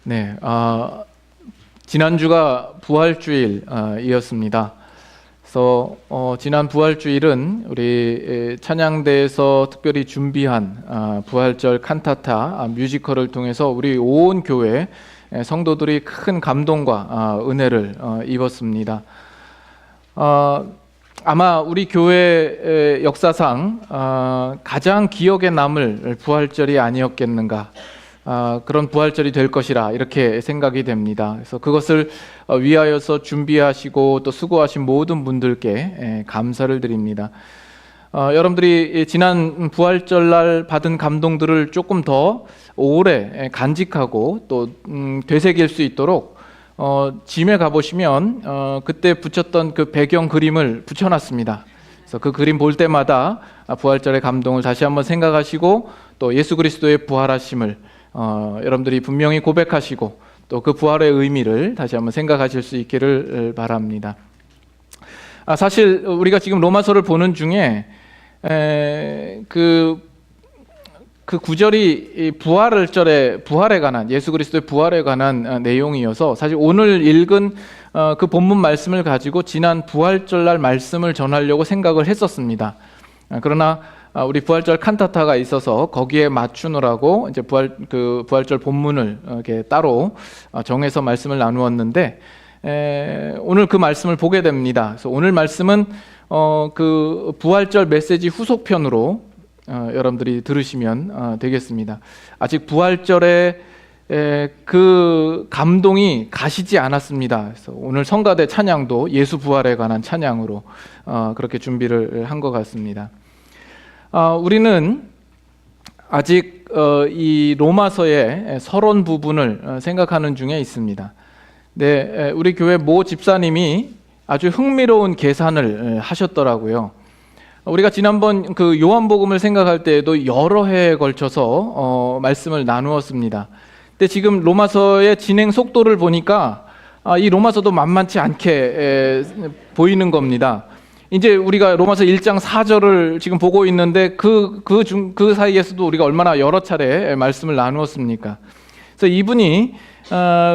네, 지난주가 부활주일이었습니다. 그래서 지난 부활주일은 우리 찬양대에서 특별히 준비한 부활절 칸타타 뮤지컬을 통해서 우리 온 교회 성도들이 큰 감동과 은혜를 입었습니다. 아마 우리 교회 역사상 가장 기억에 남을 부활절이 아니었겠는가, 그런 부활절이 될 것이라 이렇게 생각이 됩니다. 그래서 그것을 위하여서 준비하시고 또 수고하신 모든 분들께 감사를 드립니다. 여러분들이 지난 부활절날 받은 감동들을 조금 더 오래 간직하고 또 되새길 수 있도록 짐에 가보시면 그때 붙였던 그 배경 그림을 붙여놨습니다. 그래서 그 그림 볼 때마다 부활절의 감동을 다시 한번 생각하시고 또 예수 그리스도의 부활하심을 여러분들이 분명히 고백하시고 또 그 부활의 의미를 다시 한번 생각하실 수 있기를 바랍니다. 사실 우리가 지금 로마서를 보는 중에 그 구절이 부활에 관한, 예수 그리스도의 부활에 관한 내용이어서 사실 오늘 읽은 그 본문 말씀을 가지고 지난 부활절날 말씀을 전하려고 생각을 했었습니다. 그러나 우리 부활절 칸타타가 있어서 거기에 맞추느라고 이제 부활절 본문을 이렇게 따로 정해서 말씀을 나누었는데 오늘 그 말씀을 보게 됩니다. 그래서 오늘 말씀은 그 부활절 메시지 후속편으로 여러분들이 들으시면 되겠습니다. 아직 부활절에 그 감동이 가시지 않았습니다. 그래서 오늘 성가대 찬양도 예수 부활에 관한 찬양으로 그렇게 준비를 한 것 같습니다. 우리는 아직 이 로마서의 서론 부분을 생각하는 중에 있습니다. 네, 우리 교회 모 집사님이 아주 흥미로운 계산을 하셨더라고요. 우리가 지난번 그 요한복음을 생각할 때에도 여러 해에 걸쳐서 말씀을 나누었습니다. 근데 지금 로마서의 진행 속도를 보니까 이 로마서도 만만치 않게 보이는 겁니다. 이제 우리가 로마서 1장 4절을 지금 보고 있는데 그 사이에서도 우리가 얼마나 여러 차례 말씀을 나누었습니까? 그래서 이분이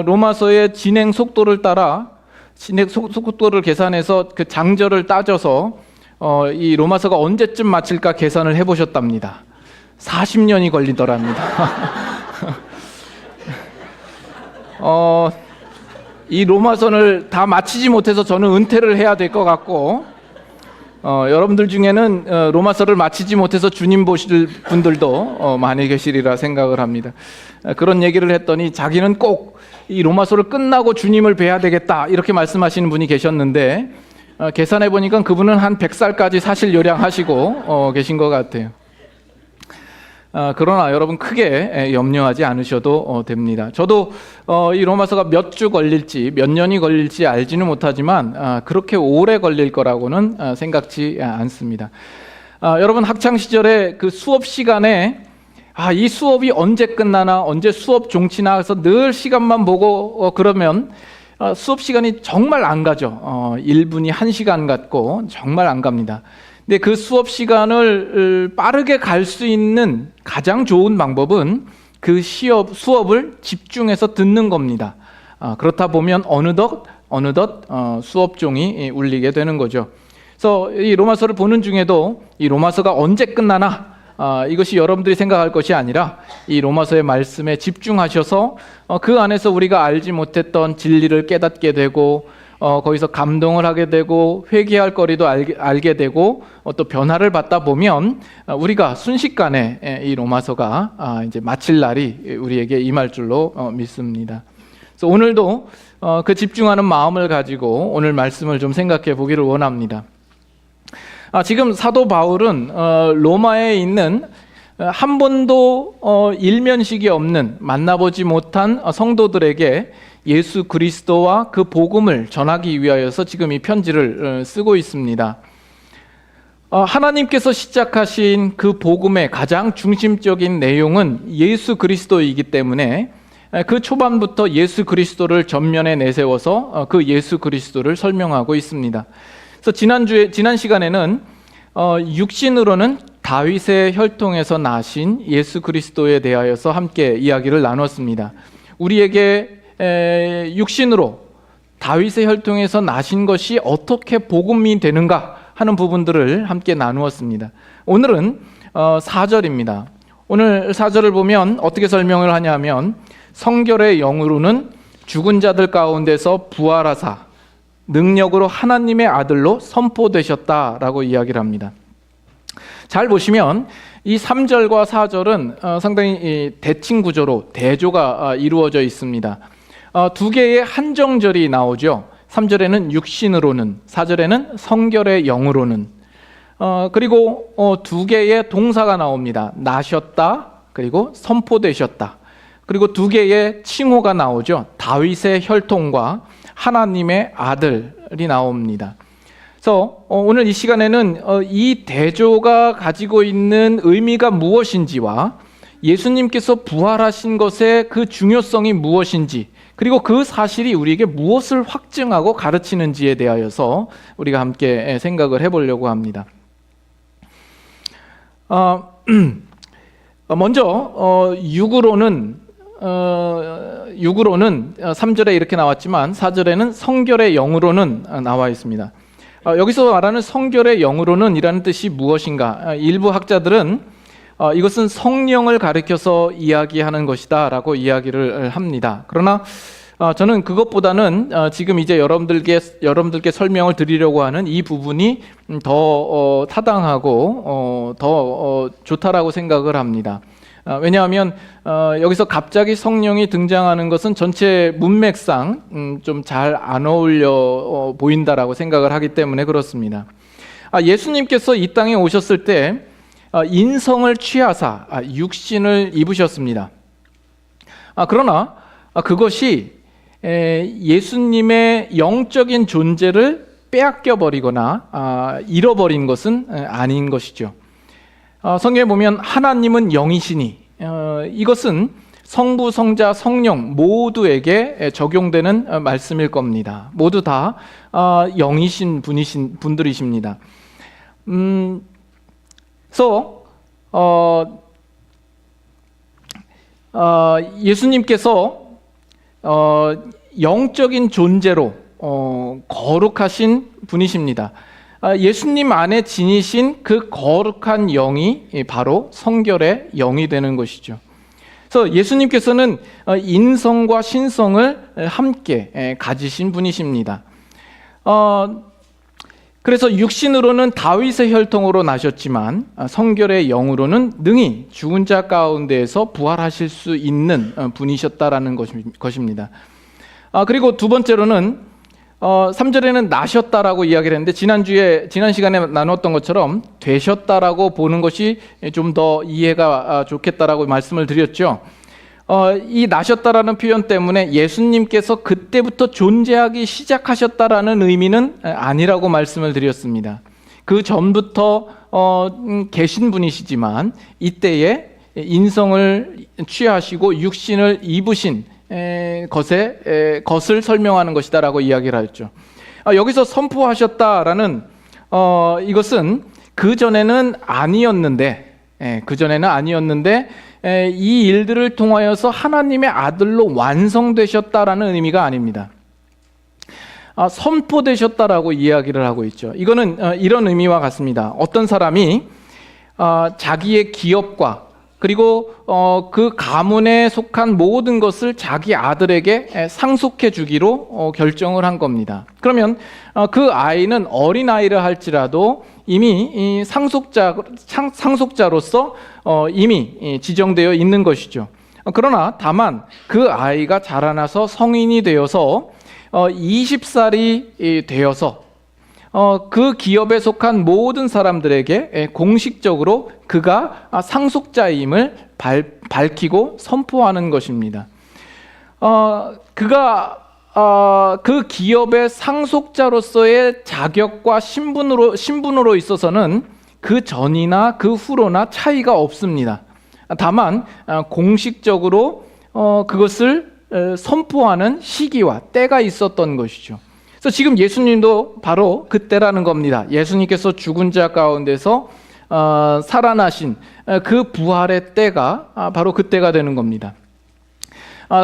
로마서의 진행 속도를 따라 속도를 계산해서 그 장절을 따져서 이 로마서가 언제쯤 마칠까 계산을 해보셨답니다. 40년이 걸리더랍니다. 이 로마서를 다 마치지 못해서 저는 은퇴를 해야 될 것 같고, 여러분들 중에는 로마서를 마치지 못해서 주님 보실 분들도 많이 계시리라 생각을 합니다. 그런 얘기를 했더니 자기는 꼭 이 로마서를 끝나고 주님을 뵈야 되겠다 이렇게 말씀하시는 분이 계셨는데, 계산해 보니까 그분은 한 100살까지 사실 요량하시고 계신 것 같아요. 그러나 여러분 크게 염려하지 않으셔도 됩니다. 저도 이 로마서가 몇 주 걸릴지 몇 년이 걸릴지 알지는 못하지만 그렇게 오래 걸릴 거라고는 생각지 않습니다. 여러분 학창 시절에 그 수업 시간에 이 수업이 언제 끝나나, 언제 수업 종치나 해서 늘 시간만 보고 그러면 수업 시간이 정말 안 가죠. 1분이 1시간 같고 정말 안 갑니다. 근데 그 수업 시간을 빠르게 갈 수 있는 가장 좋은 방법은 그 수업을 집중해서 듣는 겁니다. 그렇다 보면 어느덧 수업 종이 울리게 되는 거죠. 그래서 이 로마서를 보는 중에도 이 로마서가 언제 끝나나 이것이 여러분들이 생각할 것이 아니라 이 로마서의 말씀에 집중하셔서 그 안에서 우리가 알지 못했던 진리를 깨닫게 되고 거기서 감동을 하게 되고 회개할 거리도 알게 되고 또 변화를 받다 보면 우리가 순식간에 이 로마서가 이제 마칠 날이 우리에게 임할 줄로 믿습니다. 그래서 오늘도 그 집중하는 마음을 가지고 오늘 말씀을 좀 생각해 보기를 원합니다. 지금 사도 바울은 로마에 있는 한 번도 일면식이 없는, 만나보지 못한 성도들에게 예수 그리스도와 그 복음을 전하기 위하여서 지금 이 편지를 쓰고 있습니다. 하나님께서 시작하신 그 복음의 가장 중심적인 내용은 예수 그리스도이기 때문에 그 초반부터 예수 그리스도를 전면에 내세워서 그 예수 그리스도를 설명하고 있습니다. 그래서 지난 시간에는 육신으로는 다윗의 혈통에서 나신 예수 그리스도에 대하여서 함께 이야기를 나눴습니다. 우리에게 육신으로 다윗의 혈통에서 나신 것이 어떻게 복음이 되는가 하는 부분들을 함께 나누었습니다. 오늘은 4절입니다. 오늘 4절을 보면 어떻게 설명을 하냐면 성결의 영으로는 죽은 자들 가운데서 부활하사 능력으로 하나님의 아들로 선포되셨다라고 이야기를 합니다. 잘 보시면 이 3절과 4절은 상당히 대칭 구조로 대조가 이루어져 있습니다. 두 개의 한정절이 나오죠. 3절에는 육신으로는, 4절에는 성결의 영으로는. 그리고 두 개의 동사가 나옵니다. 나셨다, 그리고 선포되셨다. 그리고 두 개의 칭호가 나오죠. 다윗의 혈통과 하나님의 아들이 나옵니다. 그래서 오늘 이 시간에는 이 대조가 가지고 있는 의미가 무엇인지와 예수님께서 부활하신 것의 그 중요성이 무엇인지, 그리고 그 사실이 우리에게 무엇을 확증하고 가르치는지에 대하여서 우리가 함께 생각을 해보려고 합니다. 먼저 육으로는 3절에 이렇게 나왔지만 4절에는 성결의 영으로는 나와 있습니다. 여기서 말하는 성결의 영으로는 이라는 뜻이 무엇인가? 일부 학자들은 이것은 성령을 가리켜서 이야기하는 것이다 라고 이야기를 합니다. 그러나 저는 그것보다는 지금 이제 여러분들께 설명을 드리려고 하는 이 부분이 더 타당하고 더 좋다라고 생각을 합니다. 왜냐하면 여기서 갑자기 성령이 등장하는 것은 전체 문맥상 좀 잘 안 어울려 보인다라고 생각을 하기 때문에 그렇습니다. 예수님께서 이 땅에 오셨을 때 인성을 취하사 육신을 입으셨습니다. 그러나 그것이 예수님의 영적인 존재를 빼앗겨 버리거나 잃어버린 것은 아닌 것이죠. 성경에 보면 하나님은 영이시니 이것은 성부, 성자, 성령 모두에게 적용되는 말씀일 겁니다. 모두 다 영이신 분들이십니다. 그래서 예수님께서 영적인 존재로 거룩하신 분이십니다. 예수님 안에 지니신 그 거룩한 영이 바로 성결의 영이 되는 것이죠. 그래서 예수님께서는 인성과 신성을 함께 가지신 분이십니다. 그래서 육신으로는 다윗의 혈통으로 나셨지만 성결의 영으로는 능히 죽은 자 가운데에서 부활하실 수 있는 분이셨다라는 것입니다. 그리고 두 번째로는 3절에는 나셨다라고 이야기를 했는데 지난 시간에 나눴던 것처럼 되셨다라고 보는 것이 좀 더 이해가 좋겠다라고 말씀을 드렸죠. 이 나셨다라는 표현 때문에 예수님께서 그때부터 존재하기 시작하셨다라는 의미는 아니라고 말씀을 드렸습니다. 그 전부터 계신 분이시지만 이때에 인성을 취하시고 육신을 입으신 것을 설명하는 것이다라고 이야기를 하였죠. 여기서 선포하셨다라는 이것은 그전에는 아니었는데 이 일들을 통하여서 하나님의 아들로 완성되셨다라는 의미가 아닙니다. 선포되셨다라고 이야기를 하고 있죠. 이거는 이런 의미와 같습니다. 어떤 사람이 자기의 기업과 그리고 그 가문에 속한 모든 것을 자기 아들에게 상속해 주기로 결정을 한 겁니다. 그러면 그 아이는 어린아이를 할지라도 이미 상속자로서 이미 지정되어 있는 것이죠. 그러나 다만 그 아이가 자라나서 성인이 되어서 20살이 되어서 그 기업에 속한 모든 사람들에게 공식적으로 그가 상속자임을 밝히고 선포하는 것입니다. 그가 그 기업의 상속자로서의 자격과 신분으로 있어서는 그 전이나 그 후로나 차이가 없습니다. 다만 공식적으로 그것을 선포하는 시기와 때가 있었던 것이죠. 그래서 지금 예수님도 바로 그때라는 겁니다. 예수님께서 죽은 자 가운데서 살아나신 그 부활의 때가 바로 그때가 되는 겁니다.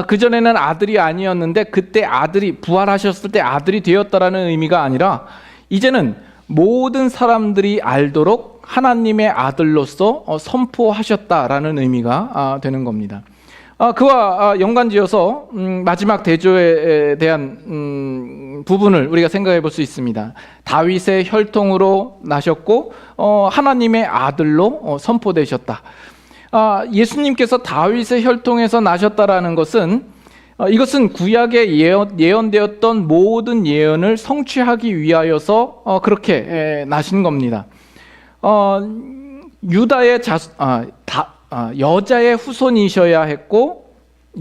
그전에는 아들이 아니었는데 그때 아들이 부활하셨을 때 아들이 되었다라는 의미가 아니라 이제는 모든 사람들이 알도록 하나님의 아들로서 선포하셨다라는 의미가 되는 겁니다. 그와 연관지어서 마지막 대조에 대한 부분을 우리가 생각해 볼 수 있습니다. 다윗의 혈통으로 나셨고 하나님의 아들로 선포되셨다. 예수님께서 다윗의 혈통에서 나셨다라는 것은 이것은 구약에 예언되었던 모든 예언을 성취하기 위하여서 그렇게 나신 겁니다. 유다의 여자의 후손이셔야 했고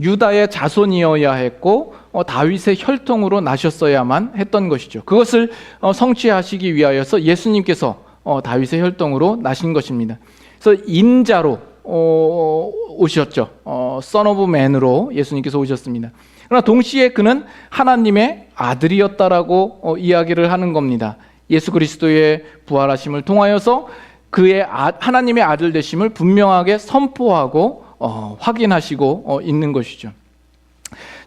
유다의 자손이어야 했고 다윗의 혈통으로 나셨어야만 했던 것이죠. 그것을 성취하시기 위하여서 예수님께서 다윗의 혈통으로 나신 것입니다. 그래서 인자로 오셨죠. Son of Man으로 예수님께서 오셨습니다. 그러나 동시에 그는 하나님의 아들이었다라고 이야기를 하는 겁니다. 예수 그리스도의 부활하심을 통하여서 그의 하나님의 아들 되심을 분명하게 선포하고 확인하시고 있는 것이죠.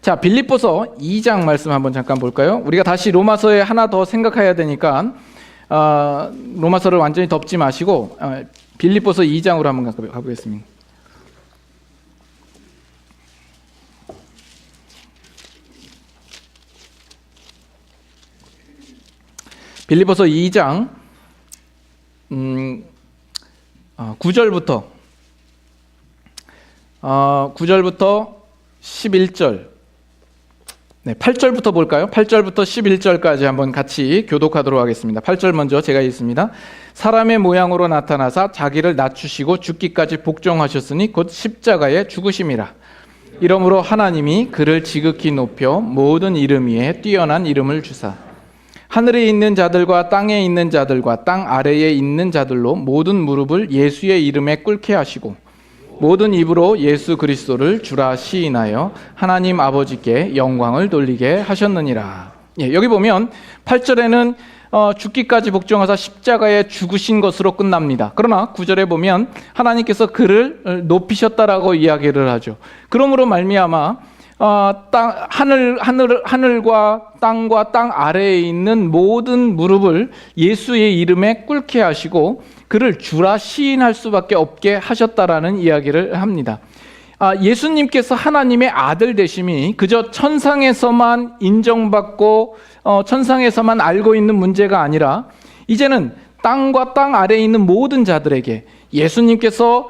자, 빌립보서 2장 말씀 한번 잠깐 볼까요? 우리가 다시 로마서에 하나 더 생각해야 되니까 로마서를 완전히 덮지 마시고 빌립보서 2장으로 한번 가보겠습니다. 빌립보서 2장 9절부터 11절 8절부터 볼까요? 8절부터 11절까지 한번 같이 교독하도록 하겠습니다. 8절 먼저 제가 읽습니다. 사람의 모양으로 나타나사 자기를 낮추시고 죽기까지 복종하셨으니 곧 십자가에 죽으심이라. 이러므로 하나님이 그를 지극히 높여 모든 이름 위에 뛰어난 이름을 주사 하늘에 있는 자들과 땅에 있는 자들과 땅 아래에 있는 자들로 모든 무릎을 예수의 이름에 꿇게 하시고 모든 입으로 예수 그리스도를 주라 시인하여 하나님 아버지께 영광을 돌리게 하셨느니라. 여기 보면 8절에는 죽기까지 복종하사 십자가에 죽으신 것으로 끝납니다. 그러나 9절에 보면 하나님께서 그를 높이셨다라고 이야기를 하죠. 그러므로 말미암아 하늘과 땅과 땅 아래에 있는 모든 무릎을 예수의 이름에 꿇게 하시고 그를 주라 시인할 수밖에 없게 하셨다라는 이야기를 합니다. 예수님께서 하나님의 아들 되심이 그저 천상에서만 인정받고 천상에서만 알고 있는 문제가 아니라 이제는 땅과 땅 아래에 있는 모든 자들에게 예수님께서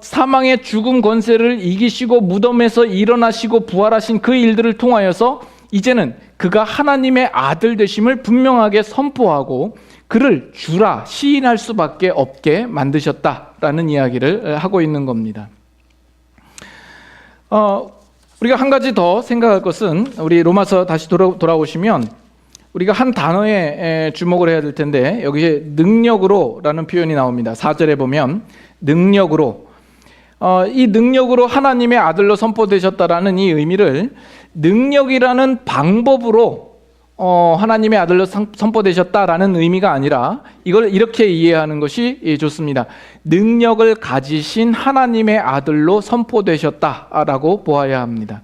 사망의 죽음 권세를 이기시고 무덤에서 일어나시고 부활하신 그 일들을 통하여서 이제는 그가 하나님의 아들 되심을 분명하게 선포하고 그를 주라 시인할 수밖에 없게 만드셨다라는 이야기를 하고 있는 겁니다. 우리가 한 가지 더 생각할 것은 우리 로마서 다시 돌아오시면 우리가 한 단어에 주목을 해야 될 텐데 여기에 능력으로라는 표현이 나옵니다. 4절에 보면 능력으로 이 능력으로 하나님의 아들로 선포되셨다라는 이 의미를 능력이라는 방법으로 하나님의 아들로 선포되셨다라는 의미가 아니라 이걸 이렇게 이해하는 것이 좋습니다. 능력을 가지신 하나님의 아들로 선포되셨다라고 보아야 합니다.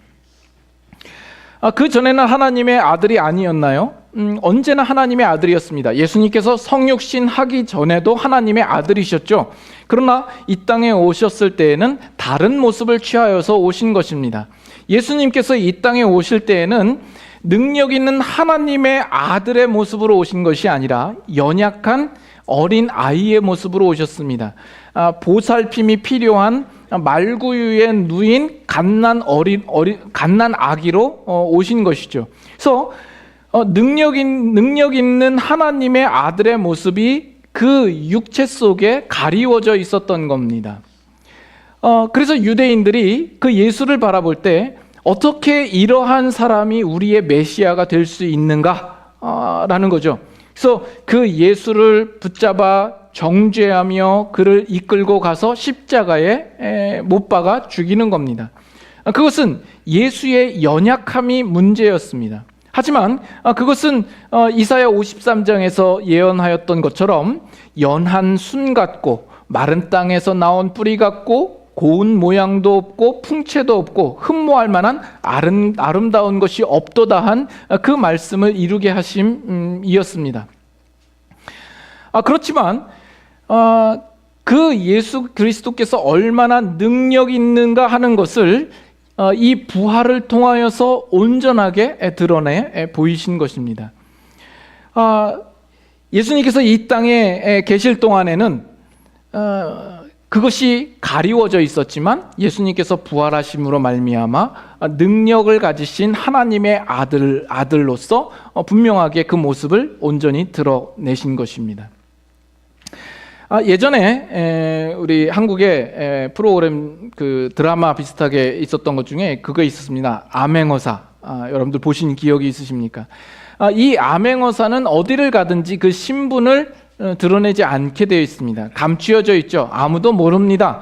그 전에는 하나님의 아들이 아니었나요? 언제나 하나님의 아들이었습니다. 예수님께서 성육신 하기 전에도 하나님의 아들이셨죠. 그러나 이 땅에 오셨을 때에는 다른 모습을 취하여서 오신 것입니다. 예수님께서 이 땅에 오실 때에는 능력 있는 하나님의 아들의 모습으로 오신 것이 아니라 연약한 어린 아이의 모습으로 오셨습니다. 보살핌이 필요한 말구유에 누인 갓난 아기로 오신 것이죠. 그래서 능력 있는 하나님의 아들의 모습이 그 육체 속에 가리워져 있었던 겁니다. 그래서 유대인들이 그 예수를 바라볼 때 어떻게 이러한 사람이 우리의 메시아가 될 수 있는가? 라는 거죠. 그래서 그 예수를 붙잡아 정죄하며 그를 이끌고 가서 십자가에 못 박아 죽이는 겁니다. 그것은 예수의 연약함이 문제였습니다. 하지만 그것은 이사야 53장에서 예언하였던 것처럼 연한 순 같고 마른 땅에서 나온 뿌리 같고 고운 모양도 없고 풍채도 없고 흠모할 만한 아름다운 것이 없도다한 그 말씀을 이루게 하심이었습니다. 그렇지만 그 예수 그리스도께서 얼마나 능력 있는가 하는 것을 이 부활을 통하여서 온전하게 드러내 보이신 것입니다. 예수님께서 이 땅에 계실 동안에는 그것이 가리워져 있었지만 예수님께서 부활하심으로 말미암아 능력을 가지신 하나님의 아들로서 분명하게 그 모습을 온전히 드러내신 것입니다. 예전에 우리 한국에 프로그램 그 드라마 비슷하게 있었던 것 중에 그거 있었습니다. 암행어사. 여러분들 보신 기억이 있으십니까? 이 암행어사는 어디를 가든지 그 신분을 드러내지 않게 되어 있습니다. 감추어져 있죠. 아무도 모릅니다.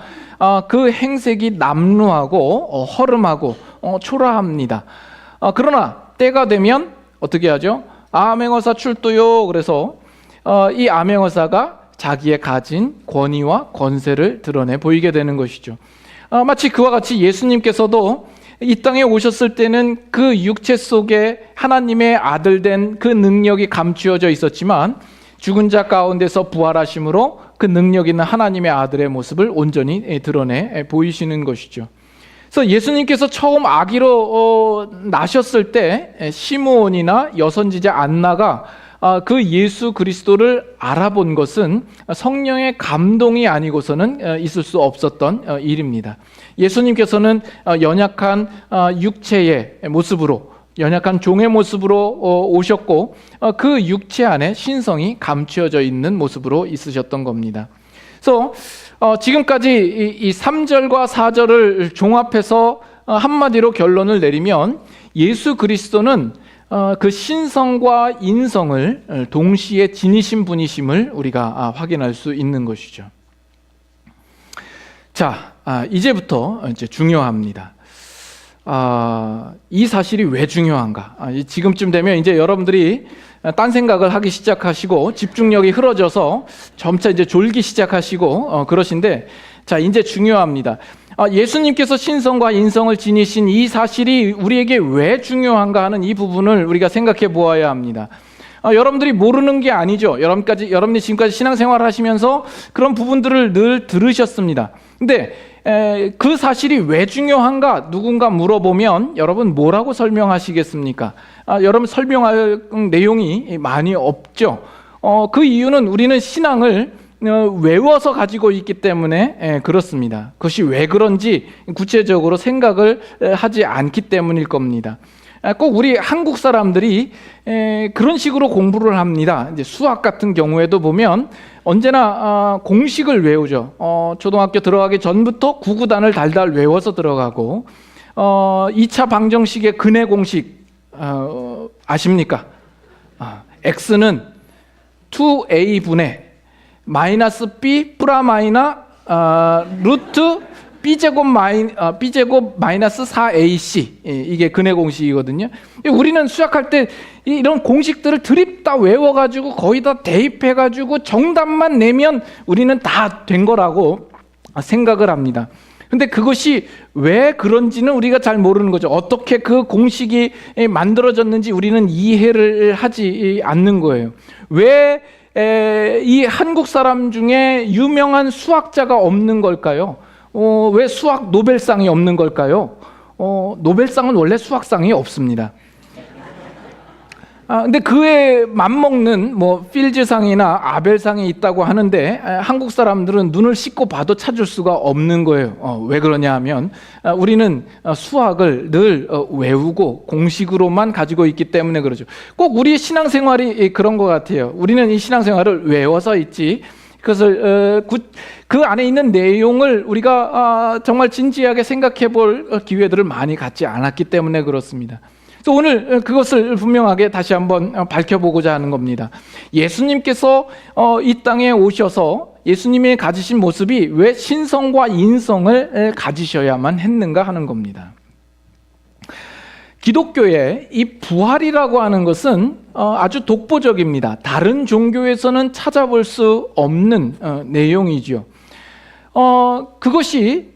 그 행색이 남루하고 허름하고 초라합니다. 그러나 때가 되면 어떻게 하죠? 암행어사 출두요. 그래서 이 암행어사가 자기의 가진 권위와 권세를 드러내 보이게 되는 것이죠. 마치 그와 같이 예수님께서도 이 땅에 오셨을 때는 그 육체 속에 하나님의 아들 된 그 능력이 감추어져 있었지만 죽은 자 가운데서 부활하심으로 그 능력 있는 하나님의 아들의 모습을 온전히 드러내 보이시는 것이죠. 그래서 예수님께서 처음 아기로 나셨을 때 시므온이나 여선지자 안나가 그 예수 그리스도를 알아본 것은 성령의 감동이 아니고서는 있을 수 없었던 일입니다. 예수님께서는 연약한 육체의 모습으로, 연약한 종의 모습으로 오셨고 그 육체 안에 신성이 감추어져 있는 모습으로 있으셨던 겁니다. 그래서 지금까지 이 3절과 4절을 종합해서 한마디로 결론을 내리면 예수 그리스도는 그 신성과 인성을 동시에 지니신 분이심을 우리가 확인할 수 있는 것이죠. 자, 이제부터 이제 중요합니다. 이 사실이 왜 중요한가? 지금쯤 되면 이제 여러분들이 딴 생각을 하기 시작하시고 집중력이 흐려져서 점차 이제 졸기 시작하시고 그러신데, 자, 이제 중요합니다. 예수님께서 신성과 인성을 지니신 이 사실이 우리에게 왜 중요한가 하는 이 부분을 우리가 생각해 보아야 합니다. 여러분들이 모르는 게 아니죠. 여러분이 지금까지 신앙생활을 하시면서 그런 부분들을 늘 들으셨습니다. 근데 그 사실이 왜 중요한가 누군가 물어보면 여러분 뭐라고 설명하시겠습니까? 여러분 설명할 내용이 많이 없죠. 그 이유는 우리는 신앙을 외워서 가지고 있기 때문에 그렇습니다. 그것이 왜 그런지 구체적으로 생각을 하지 않기 때문일 겁니다. 꼭 우리 한국 사람들이 그런 식으로 공부를 합니다. 이제 수학 같은 경우에도 보면 언제나 공식을 외우죠. 초등학교 들어가기 전부터 구구단을 달달 외워서 들어가고 2차 방정식의 근해 공식 아십니까? x는 2a분의 마이너스 b 플라마이나 루트 b제곱 마이너스 4ac 이게 근해 공식이거든요. 우리는 수학할 때 이런 공식들을 드립 다 외워가지고 거의 다 대입해가지고 정답만 내면 우리는 다 된 거라고 생각을 합니다. 근데 그것이 왜 그런지는 우리가 잘 모르는 거죠. 어떻게 그 공식이 만들어졌는지 우리는 이해를 하지 않는 거예요. 왜 이 한국 사람 중에 유명한 수학자가 없는 걸까요? 왜 수학 노벨상이 없는 걸까요? 노벨상은 원래 수학상이 없습니다. 근데 그에 맞먹는 필즈상이나 아벨상이 있다고 하는데 한국 사람들은 눈을 씻고 봐도 찾을 수가 없는 거예요. 왜 그러냐 하면 우리는 수학을 늘 외우고 공식으로만 가지고 있기 때문에 그러죠. 꼭 우리 신앙생활이 그런 것 같아요. 우리는 이 신앙생활을 외워서 있지 그것을 그 안에 있는 내용을 우리가 정말 진지하게 생각해 볼 기회들을 많이 갖지 않았기 때문에 그렇습니다. 그래서 오늘 그것을 분명하게 다시 한번 밝혀보고자 하는 겁니다. 예수님께서 이 땅에 오셔서 예수님이 가지신 모습이 왜 신성과 인성을 가지셔야만 했는가 하는 겁니다. 기독교의 이 부활이라고 하는 것은 아주 독보적입니다. 다른 종교에서는 찾아볼 수 없는 내용이죠. 그것이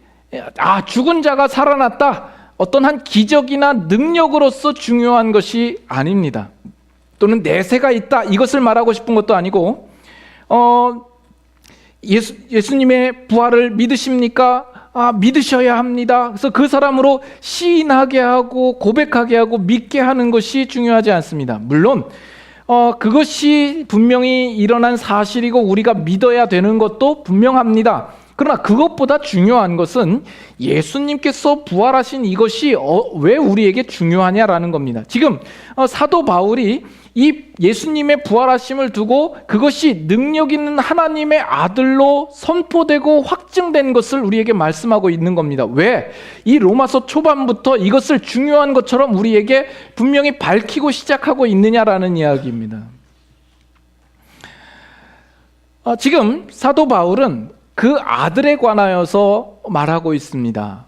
죽은 자가 살아났다, 어떤 한 기적이나 능력으로서 중요한 것이 아닙니다. 또는 내세가 있다, 이것을 말하고 싶은 것도 아니고, 예수님의 부활을 믿으십니까? 믿으셔야 합니다. 그래서 그 사람으로 시인하게 하고 고백하게 하고 믿게 하는 것이 중요하지 않습니다. 물론 그것이 분명히 일어난 사실이고 우리가 믿어야 되는 것도 분명합니다. 그러나 그것보다 중요한 것은 예수님께서 부활하신 이것이 왜 우리에게 중요하냐라는 겁니다. 지금 사도 바울이 이 예수님의 부활하심을 두고 그것이 능력 있는 하나님의 아들로 선포되고 확증된 것을 우리에게 말씀하고 있는 겁니다. 왜? 이 로마서 초반부터 이것을 중요한 것처럼 우리에게 분명히 밝히고 시작하고 있느냐라는 이야기입니다. 지금 사도 바울은 그 아들에 관하여서 말하고 있습니다.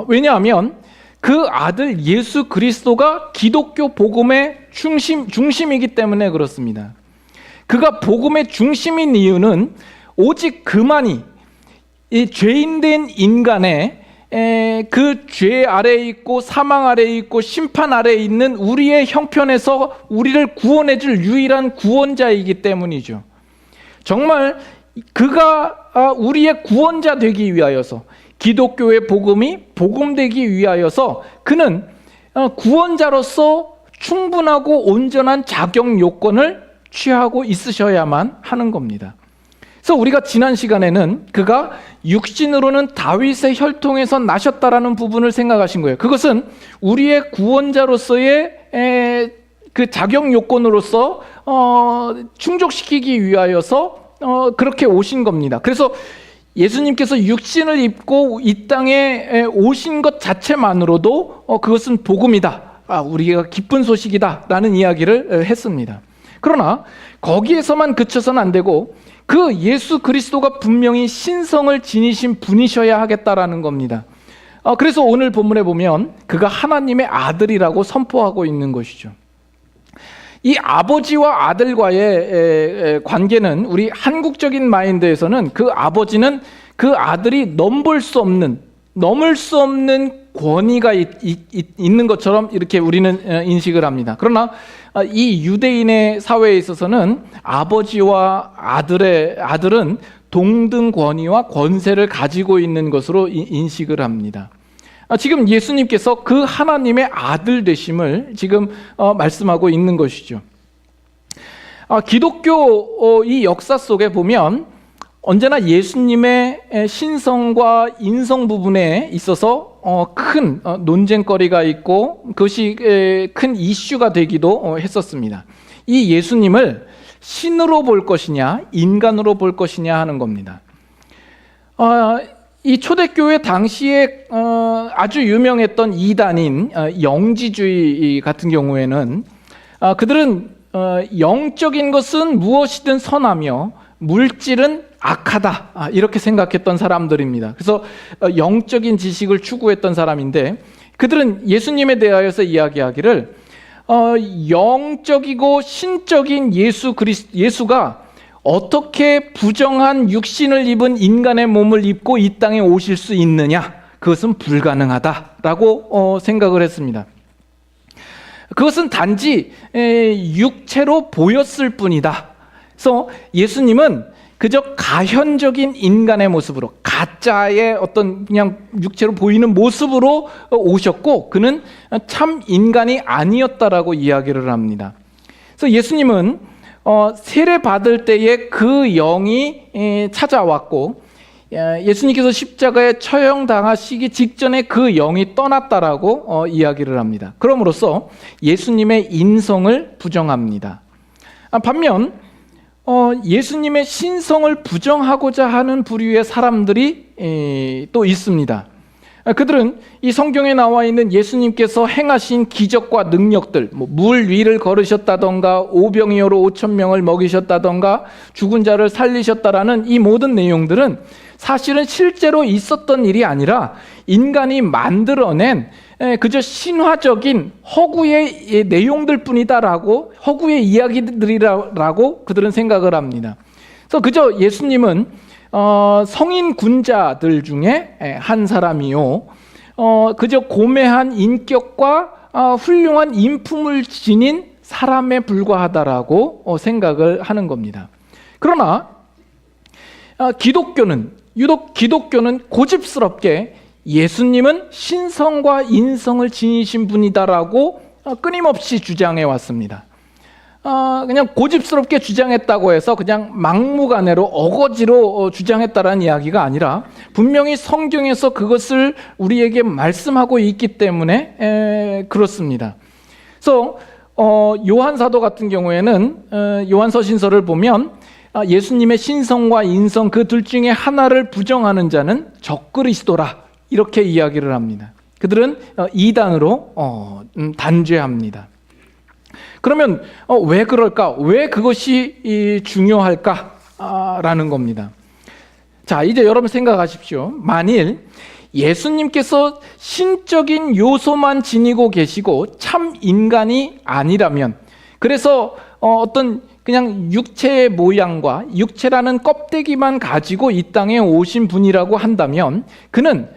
왜냐하면 그 아들 예수 그리스도가 기독교 복음의 중심이기 때문에 그렇습니다. 그가 복음의 중심인 이유는 오직 그만이 이 죄인된 인간의 그 죄 아래에 있고 사망 아래에 있고 심판 아래에 있는 우리의 형편에서 우리를 구원해 줄 유일한 구원자이기 때문이죠. 정말 그가 우리의 구원자 되기 위하여서, 기독교의 복음이 복음되기 위하여서 그는 구원자로서 충분하고 온전한 자격 요건을 취하고 있으셔야만 하는 겁니다. 그래서 우리가 지난 시간에는 그가 육신으로는 다윗의 혈통에서 나셨다라는 부분을 생각하신 거예요. 그것은 우리의 구원자로서의 그 자격 요건으로서 충족시키기 위하여서 그렇게 오신 겁니다. 그래서 예수님께서 육신을 입고 이 땅에 오신 것 자체만으로도 그것은 복음이다, 우리가 기쁜 소식이다 라는 이야기를 했습니다. 그러나 거기에서만 그쳐서는 안 되고 그 예수 그리스도가 분명히 신성을 지니신 분이셔야 하겠다라는 겁니다. 그래서 오늘 본문에 보면 그가 하나님의 아들이라고 선포하고 있는 것이죠. 이 아버지와 아들과의 관계는 우리 한국적인 마인드에서는 그 아버지는 그 아들이 넘을 수 없는 권위가 있는 것처럼 이렇게 우리는 인식을 합니다. 그러나 이 유대인의 사회에 있어서는 아버지와 아들은 동등 권위와 권세를 가지고 있는 것으로 인식을 합니다. 지금 예수님께서 그 하나님의 아들 되심을 지금 말씀하고 있는 것이죠. 기독교 이 역사 속에 보면 언제나 예수님의 신성과 인성 부분에 있어서 큰 논쟁거리가 있고 그것이 큰 이슈가 되기도 했었습니다. 이 예수님을 신으로 볼 것이냐 인간으로 볼 것이냐 하는 겁니다. 이 초대교회 당시에 아주 유명했던 이단인 영지주의 같은 경우에는 그들은 영적인 것은 무엇이든 선하며 물질은 악하다, 이렇게 생각했던 사람들입니다. 그래서 영적인 지식을 추구했던 사람인데 그들은 예수님에 대하여서 이야기하기를 영적이고 신적인 예수가 어떻게 부정한 육신을 입은 인간의 몸을 입고 이 땅에 오실 수 있느냐? 그것은 불가능하다라고 생각을 했습니다. 그것은 단지 육체로 보였을 뿐이다. 그래서 예수님은 그저 가현적인 인간의 모습으로, 가짜의 어떤 그냥 육체로 보이는 모습으로 오셨고 그는 참 인간이 아니었다라고 이야기를 합니다. 그래서 예수님은 세례 받을 때에 그 영이 찾아왔고 예수님께서 십자가에 처형당하시기 직전에 그 영이 떠났다라고 이야기를 합니다. 그럼으로써 예수님의 인성을 부정합니다. 반면 예수님의 신성을 부정하고자 하는 부류의 사람들이 또 있습니다. 그들은 이 성경에 나와 있는 예수님께서 행하신 기적과 능력들, 물 위를 걸으셨다던가 오병이어로 5,000명을 먹이셨다던가 죽은 자를 살리셨다라는 이 모든 내용들은 사실은 실제로 있었던 일이 아니라 인간이 만들어낸 그저 신화적인 허구의 내용들 뿐이다라고, 허구의 이야기들이라고 그들은 생각을 합니다. 그래서 그저 예수님은 성인 군자들 중에 한 사람이요. 그저 고매한 인격과 훌륭한 인품을 지닌 사람에 불과하다라고 생각을 하는 겁니다. 그러나 유독 기독교는 고집스럽게 예수님은 신성과 인성을 지니신 분이다라고 끊임없이 주장해 왔습니다. 그냥 고집스럽게 주장했다고 해서 그냥 막무가내로 어거지로 주장했다라는 이야기가 아니라 분명히 성경에서 그것을 우리에게 말씀하고 있기 때문에 그렇습니다. 그래서 요한 사도 같은 경우에는 요한서 신서를 보면 예수님의 신성과 인성 그 둘 중에 하나를 부정하는 자는 적그리스도라 이렇게 이야기를 합니다. 그들은 이단으로 단죄합니다. 그러면 왜 그럴까? 왜 그것이 중요할까라는 겁니다. 자, 이제 여러분 생각하십시오. 만일 예수님께서 신적인 요소만 지니고 계시고 참 인간이 아니라면, 그래서 어떤 그냥 육체의 모양과 육체라는 껍데기만 가지고 이 땅에 오신 분이라고 한다면 그는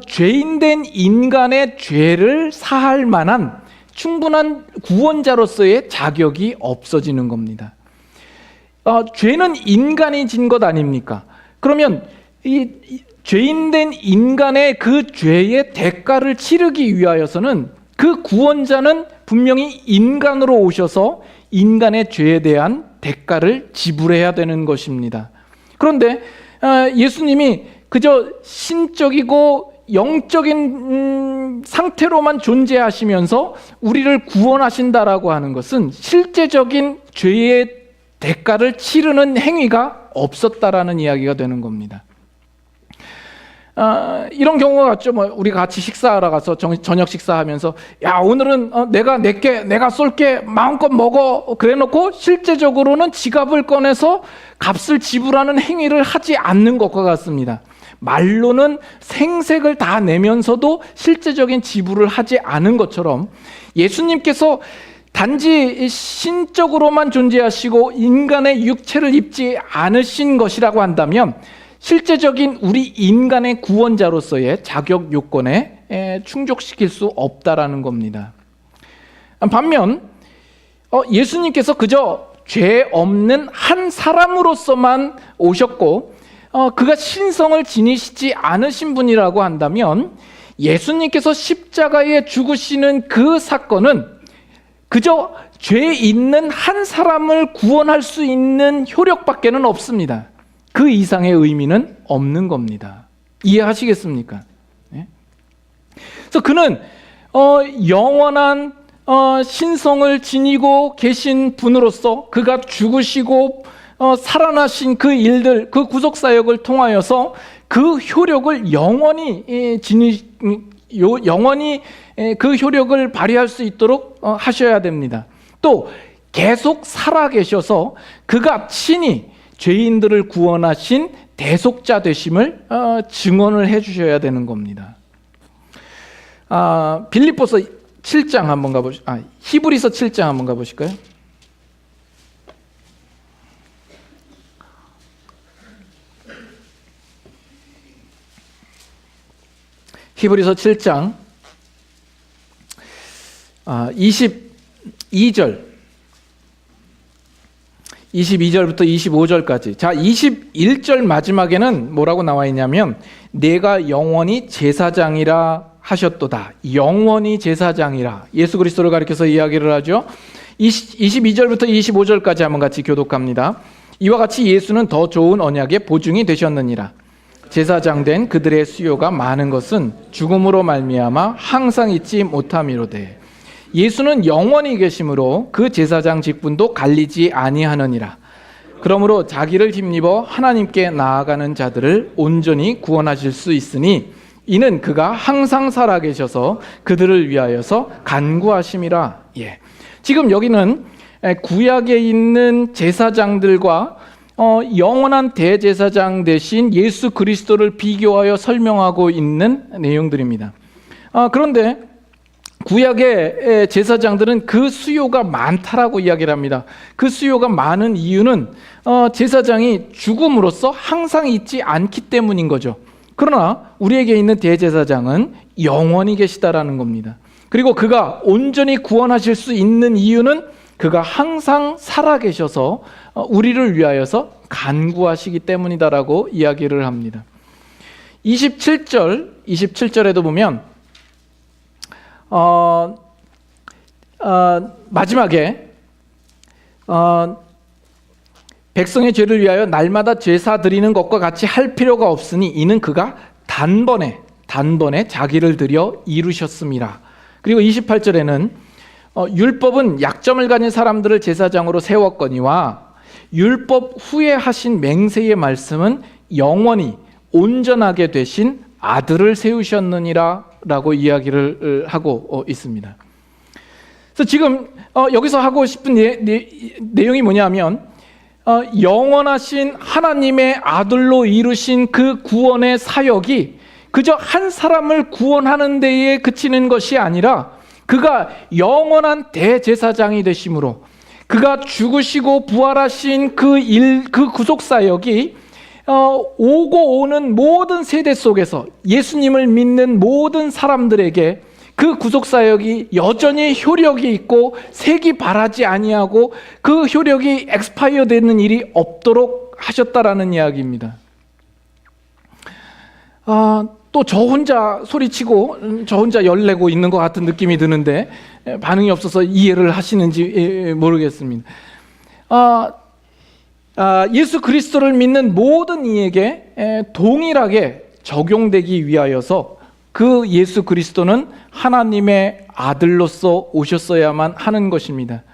죄인된 인간의 죄를 사할 만한 충분한 구원자로서의 자격이 없어지는 겁니다. 죄는 인간이 진 것 아닙니까? 그러면 이 죄인된 인간의 그 죄의 대가를 치르기 위하여서는 그 구원자는 분명히 인간으로 오셔서 인간의 죄에 대한 대가를 지불해야 되는 것입니다. 그런데 예수님이 그저 신적이고 영적인 상태로만 존재하시면서 우리를 구원하신다라고 하는 것은 실제적인 죄의 대가를 치르는 행위가 없었다라는 이야기가 되는 겁니다. 이런 경우가 같죠. 우리가 같이 식사하러 가서 저녁 식사하면서 야, 오늘은 내가 쏠게 마음껏 먹어 그래놓고 실제적으로는 지갑을 꺼내서 값을 지불하는 행위를 하지 않는 것과 같습니다. 말로는 생색을 다 내면서도 실제적인 지불을 하지 않은 것처럼 예수님께서 단지 신적으로만 존재하시고 인간의 육체를 입지 않으신 것이라고 한다면 실제적인 우리 인간의 구원자로서의 자격 요건에 충족시킬 수 없다라는 겁니다. 반면 예수님께서 그저 죄 없는 한 사람으로서만 오셨고 그가 신성을 지니시지 않으신 분이라고 한다면 예수님께서 십자가에 죽으시는 그 사건은 그저 죄 있는 한 사람을 구원할 수 있는 효력밖에는 없습니다. 그 이상의 의미는 없는 겁니다. 이해하시겠습니까? 네? 그래서 그는 영원한 신성을 지니고 계신 분으로서 그가 죽으시고 살아나신 그 일들, 그 구속사역을 통하여서 그 효력을 영원히 그 효력을 발휘할 수 있도록 하셔야 됩니다. 또 계속 살아계셔서 그가 친히 죄인들을 구원하신 대속자 되심을 증언을 해주셔야 되는 겁니다. 빌립보서 7장 한번 히브리서 7장 한번 가보실까요? 히브리서 7장 22절부터 25절까지. 자, 21절 마지막에는 뭐라고 나와 있냐면 내가 영원히 제사장이라 하셨도다. 영원히 제사장이라. 예수 그리스도를 가리켜서 이야기를 하죠. 22절부터 25절까지 한번 같이 교독합니다. 이와 같이 예수는 더 좋은 언약의 보증이 되셨느니라. 제사장 된 그들의 수요가 많은 것은 죽음으로 말미암아 항상 잊지 못함이로되 예수는 영원히 계심으로 그 제사장 직분도 갈리지 아니하느니라. 그러므로 자기를 힘입어 하나님께 나아가는 자들을 온전히 구원하실 수 있으니 이는 그가 항상 살아계셔서 그들을 위하여서 간구하심이라. 지금 여기는 구약에 있는 제사장들과 영원한 대제사장 대신 예수 그리스도를 비교하여 설명하고 있는 내용들입니다. 그런데 구약의 제사장들은 그 수요가 많다라고 이야기를 합니다. 그 수요가 많은 이유는 제사장이 죽음으로써 항상 있지 않기 때문인 거죠. 그러나 우리에게 있는 대제사장은 영원히 계시다라는 겁니다. 그리고 그가 온전히 구원하실 수 있는 이유는 그가 항상 살아계셔서 우리를 위하여서 간구하시기 때문이다라고 이야기를 합니다. 27절에도 보면 마지막에 백성의 죄를 위하여 날마다 제사 드리는 것과 같이 할 필요가 없으니 이는 그가 단번에 자기를 드려 이루셨습니다. 그리고 28절에는 율법은 약점을 가진 사람들을 제사장으로 세웠거니와 율법 후에 하신 맹세의 말씀은 영원히 온전하게 되신 아들을 세우셨느니라 라고 이야기를 하고 있습니다. 그래서 지금 여기서 하고 싶은 내용이 뭐냐면 영원하신 하나님의 아들로 이루신 그 구원의 사역이 그저 한 사람을 구원하는 데에 그치는 것이 아니라 그가 영원한 대제사장이 되심으로 그가 죽으시고 부활하신 그 구속 사역이 오고 오는 모든 세대 속에서 예수님을 믿는 모든 사람들에게 그 구속 사역이 여전히 효력이 있고 색이 바라지 아니하고 그 효력이 엑스파이어 되는 일이 없도록 하셨다라는 이야기입니다. 또 저 혼자 소리치고 저 혼자 열내고 있는 것 같은 느낌이 드는데 반응이 없어서 이해를 하시는지 모르겠습니다. 예수 그리스도를 믿는 모든 이에게 동일하게 적용되기 위하여서 그 예수 그리스도는 하나님의 아들로서 오셨어야만 하는 것입니다.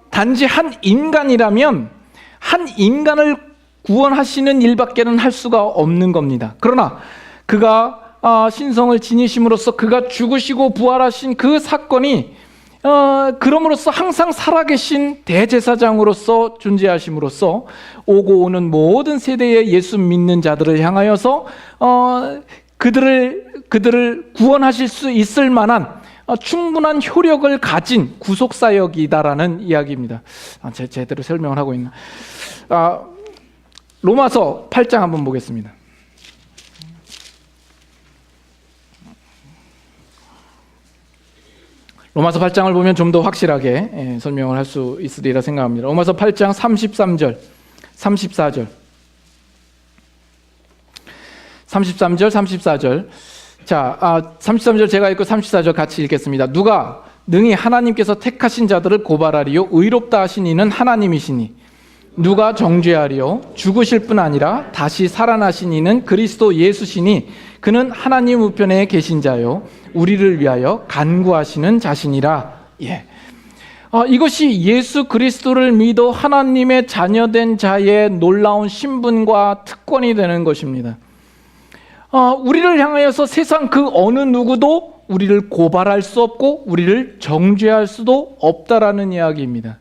단지 한 인간이라면 한 인간을 구원하시는 일밖에는 할 수가 없는 겁니다. 그러나 그가 신성을 지니심으로써 그가 죽으시고 부활하신 그 사건이 그럼으로써 항상 살아계신 대제사장으로서 존재하심으로써 오고 오는 모든 세대의 예수 믿는 자들을 향하여서 그들을 구원하실 수 있을 만한 충분한 효력을 가진 구속사역이다라는 이야기입니다. 제대로 설명을 하고 있나? 로마서 8장 한번 보겠습니다. 로마서 8장을 보면 좀 더 확실하게 설명을 할 수 있으리라 생각합니다. 로마서 8장 33절, 34절. 33절, 34절. 자, 33절 제가 읽고 34절 같이 읽겠습니다. 누가 능히 하나님께서 택하신 자들을 고발하리요 의롭다 하신 이는 하나님이시니 누가 정죄하리요 죽으실 뿐 아니라 다시 살아나신 이는 그리스도 예수시니 그는 하나님 우편에 계신 자요 우리를 위하여 간구하시는 자신이라. 이것이 예수 그리스도를 믿어 하나님의 자녀된 자의 놀라운 신분과 특권이 되는 것입니다. 우리를 향하여서 세상 그 어느 누구도 우리를 고발할 수 없고 우리를 정죄할 수도 없다라는 이야기입니다.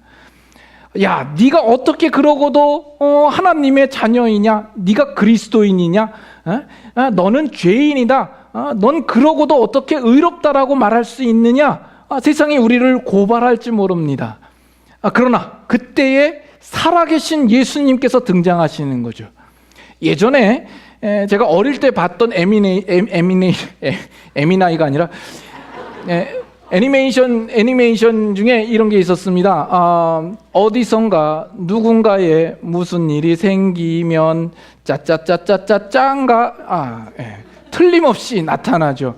야, 네가 어떻게 그러고도 하나님의 자녀이냐? 네가 그리스도인이냐? 너는 죄인이다. 넌 그러고도 어떻게 의롭다라고 말할 수 있느냐? 세상이 우리를 고발할지 모릅니다. 그러나 그때에 살아계신 예수님께서 등장하시는 거죠. 예전에 제가 어릴 때 봤던 에미나이가 아니라 애니메이션 중에 이런 게 있었습니다. 어디선가 누군가의 무슨 일이 생기면 짜짜짜짜짜짠가 틀림없이 나타나죠.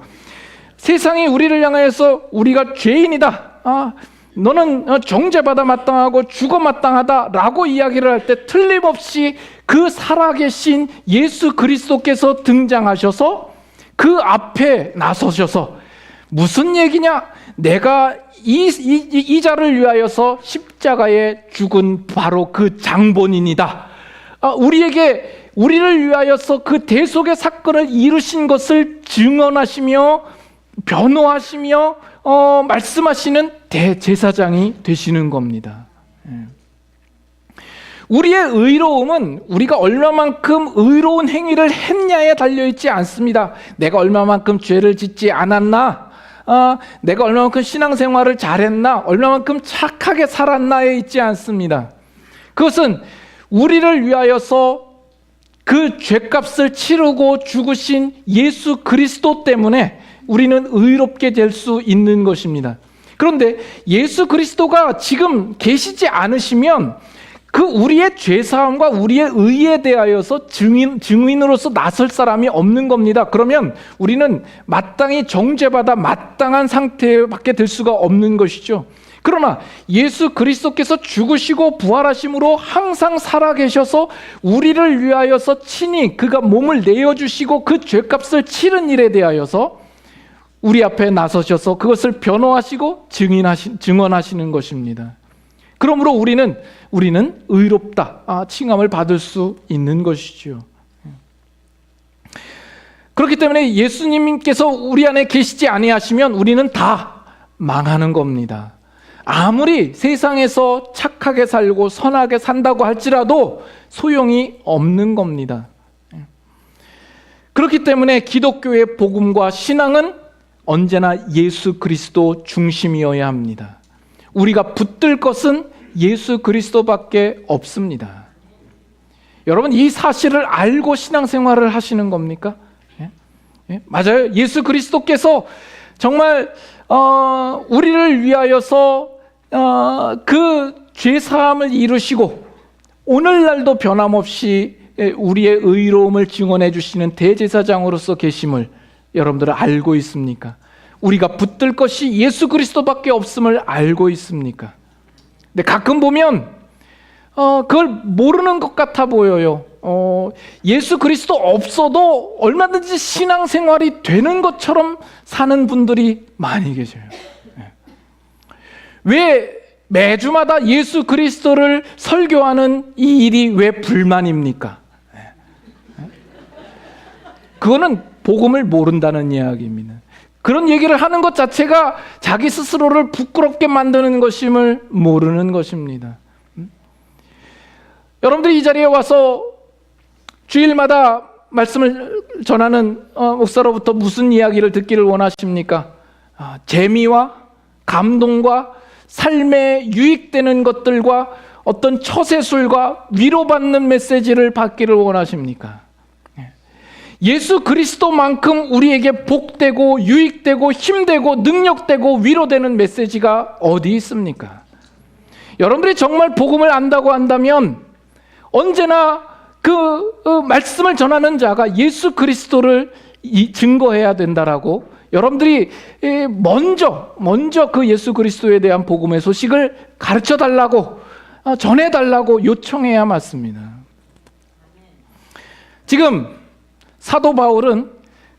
세상이 우리를 향해서 우리가 죄인이다, 너는 정죄받아 마땅하고 죽어 마땅하다라고 이야기를 할 때 틀림없이 그 살아계신 예수 그리스도께서 등장하셔서 그 앞에 나서셔서 무슨 얘기냐? 내가 이 자를 위하여서 십자가에 죽은 바로 그 장본인이다. 우리를 위하여서 그 대속의 사건을 이루신 것을 증언하시며 변호하시며 말씀하시는 대제사장이 되시는 겁니다. 우리의 의로움은 우리가 얼마만큼 의로운 행위를 했냐에 달려있지 않습니다. 내가 얼마만큼 죄를 짓지 않았나, 내가 얼마만큼 신앙생활을 잘했나, 얼마만큼 착하게 살았나에 있지 않습니다. 그것은 우리를 위하여서 그 죄값을 치르고 죽으신 예수 그리스도 때문에 우리는 의롭게 될 수 있는 것입니다. 그런데 예수 그리스도가 지금 계시지 않으시면 그 우리의 죄사함과 우리의 의에 대하여서 증인으로서 나설 사람이 없는 겁니다. 그러면 우리는 마땅히 정죄받아 마땅한 상태밖에 될 수가 없는 것이죠. 그러나 예수 그리스도께서 죽으시고 부활하심으로 항상 살아계셔서 우리를 위하여서 친히 그가 몸을 내어주시고 그 죄값을 치른 일에 대하여서 우리 앞에 나서셔서 그것을 변호하시고 증언하시는 것입니다. 그러므로 우리는 의롭다 칭함을 받을 수 있는 것이죠. 그렇기 때문에 예수님께서 우리 안에 계시지 아니하시면 우리는 다 망하는 겁니다. 아무리 세상에서 착하게 살고 선하게 산다고 할지라도 소용이 없는 겁니다. 그렇기 때문에 기독교의 복음과 신앙은 언제나 예수 그리스도 중심이어야 합니다. 우리가 붙들 것은 예수 그리스도밖에 없습니다. 여러분, 이 사실을 알고 신앙생활을 하시는 겁니까? 맞아요. 예수 그리스도께서 정말 우리를 위하여서 그 죄사함을 이루시고 오늘날도 변함없이 우리의 의로움을 증언해 주시는 대제사장으로서 계심을 여러분들은 알고 있습니까? 우리가 붙들 것이 예수 그리스도밖에 없음을 알고 있습니까? 근데 가끔 보면 그걸 모르는 것 같아 보여요. 예수 그리스도 없어도 얼마든지 신앙생활이 되는 것처럼 사는 분들이 많이 계셔요. 왜 매주마다 예수 그리스도를 설교하는 이 일이 왜 불만입니까? 그거는 복음을 모른다는 이야기입니다. 그런 얘기를 하는 것 자체가 자기 스스로를 부끄럽게 만드는 것임을 모르는 것입니다. 여러분들이 이 자리에 와서 주일마다 말씀을 전하는 목사로부터 무슨 이야기를 듣기를 원하십니까? 재미와 감동과 삶에 유익되는 것들과 어떤 처세술과 위로받는 메시지를 받기를 원하십니까? 예수 그리스도만큼 우리에게 복되고 유익되고 힘되고 능력되고 위로되는 메시지가 어디 있습니까? 여러분들이 정말 복음을 안다고 한다면 언제나 그 말씀을 전하는 자가 예수 그리스도를 증거해야 된다라고 여러분들이 먼저 그 예수 그리스도에 대한 복음의 소식을 가르쳐 달라고 전해달라고 요청해야 맞습니다. 지금 사도 바울은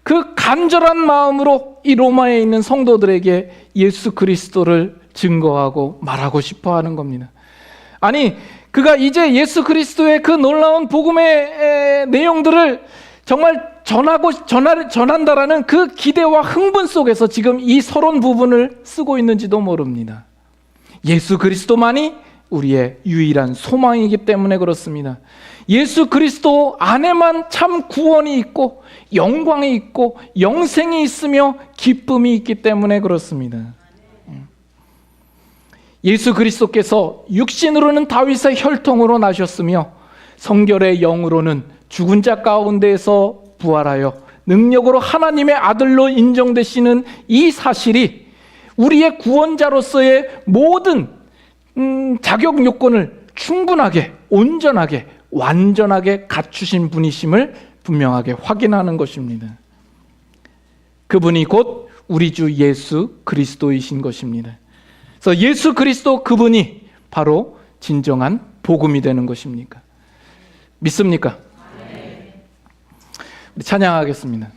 그 간절한 마음으로 이 로마에 있는 성도들에게 예수 그리스도를 증거하고 말하고 싶어 하는 겁니다. 아니, 그가 이제 예수 그리스도의 그 놀라운 복음의 내용들을 정말 전한다라는 그 기대와 흥분 속에서 지금 이 서론 부분을 쓰고 있는지도 모릅니다. 예수 그리스도만이 우리의 유일한 소망이기 때문에 그렇습니다. 예수 그리스도 안에만 참 구원이 있고 영광이 있고 영생이 있으며 기쁨이 있기 때문에 그렇습니다. 예수 그리스도께서 육신으로는 다윗의 혈통으로 나셨으며 성결의 영으로는 죽은 자 가운데에서 부활하여 능력으로 하나님의 아들로 인정되시는 이 사실이 우리의 구원자로서의 모든 자격 요건을 충분하게 온전하게 완전하게 갖추신 분이심을 분명하게 확인하는 것입니다. 그분이 곧 우리 주 예수 그리스도이신 것입니다. 그래서 예수 그리스도 그분이 바로 진정한 복음이 되는 것입니까? 믿습니까? 우리 찬양하겠습니다.